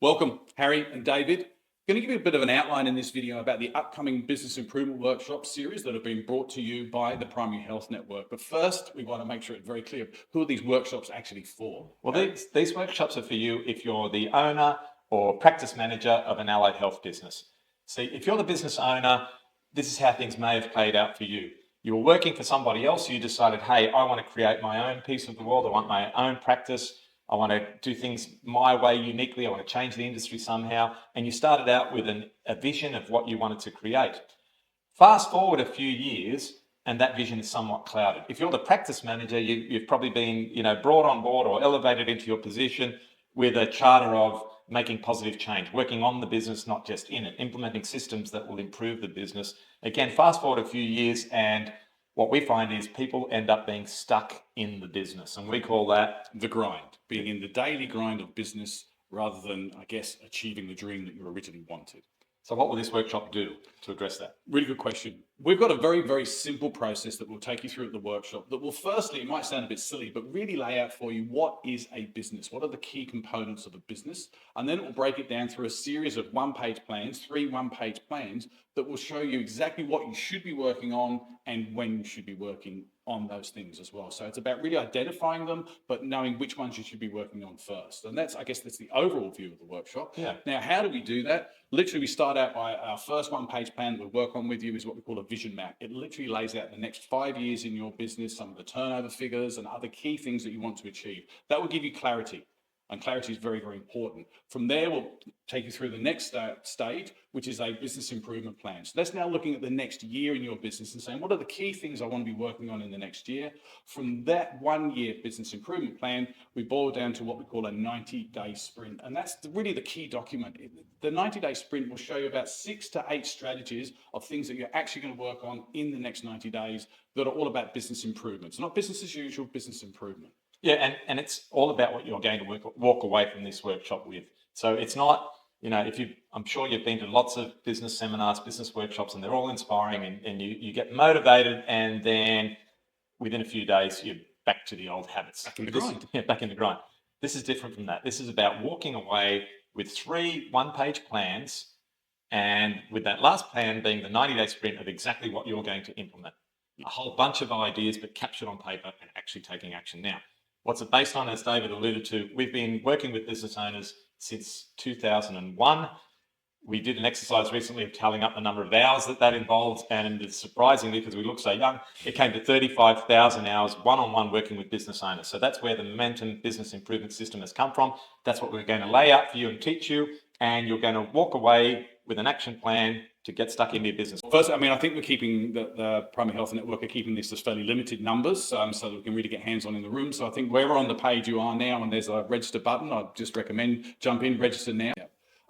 Welcome, Harry and David. I'm going to give you a bit of an outline in this video about the upcoming Business Improvement Workshop series that have been brought to you by the Primary Health Network. But first, we want to make sure it's very clear who are these workshops actually for. Well, these workshops are for you if you're the owner or practice manager of an allied health business. See, if you're the business owner, this is how things may have played out for you. You were working for somebody else, you decided, hey, I want to create my own piece of the world, I want my own practice, I want to do things my way uniquely, I want to change the industry somehow, and you started out with a vision of what you wanted to create. Fast forward a few years, and that vision is somewhat clouded. If you're the practice manager, you've probably been brought on board or elevated into your position with a charter of making positive change, working on the business, not just in it, implementing systems that will improve the business. Again, fast forward a few years, and what we find is people end up being stuck in the business, and we call that The grind, being in the daily grind of business rather than, I guess, achieving the dream that you originally wanted. So what will this workshop do to address that? Really good question. We've got a very, very simple process that we'll take you through at the workshop that will firstly, it might sound a bit silly, but really lay out for you what is a business, what are the key components of a business, and then it will break it down through a series of one-page plans, 3 one-page plans that will show you exactly what you should be working on and when you should be working on those things as well. So it's about really identifying them, but knowing which ones you should be working on first. And that's the overall view of the workshop. Yeah. Now, how do we do that? Literally, we start out by our first one-page plan that we work on with you is what we call a vision map. It literally lays out the next 5 years in your business, some of the turnover figures and other key things that you want to achieve. That will give you clarity. And clarity is very, very important. From there, we'll take you through the next stage, which is a business improvement plan. So that's now looking at the next year in your business and saying, what are the key things I want to be working on in the next year? From that 1 year business improvement plan, we boil down to what we call a 90-day sprint. And that's really the key document. The 90-day sprint will show you about 6 to 8 strategies of things that you're actually going to work on in the next 90 days that are all about business improvements, not business as usual, business improvement. Yeah, and it's all about what you're going to walk away from this workshop with. So it's not, I'm sure you've been to lots of business seminars, business workshops, and they're all inspiring, and you get motivated, and then within a few days, you're back to the old habits. Back in the grind. Back in the grind. This is different from that. This is about walking away with 3 one-page plans, and with that last plan being the 90-day sprint of exactly what you're going to implement. A whole bunch of ideas, but captured on paper and actually taking action now. What's it based on? As David alluded to, we've been working with business owners since 2001. We did an exercise recently of tallying up the number of hours that involves, and surprisingly, because we look so young, it came to 35,000 hours one-on-one working with business owners. So that's where the Momentum Business Improvement System has come from. That's what we're going to lay out for you and teach you, and you're going to walk away with an action plan to get stuck into your business. First, I think we're keeping the Primary Health Network are keeping this as fairly limited numbers so that we can really get hands-on in the room. So I think wherever on the page you are now and there's a register button, I'd just recommend jump in, register now.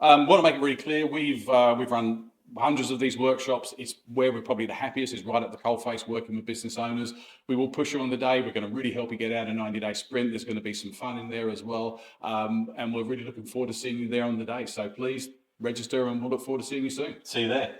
Want to make it really clear, we've run hundreds of these workshops. It's where we're probably the happiest is right at the coalface working with business owners. We will push you on the day. We're going to really help you get out a 90-day sprint. There's going to be some fun in there as well. And we're really looking forward to seeing you there on the day. So please register, and we'll look forward to seeing you soon. See you there.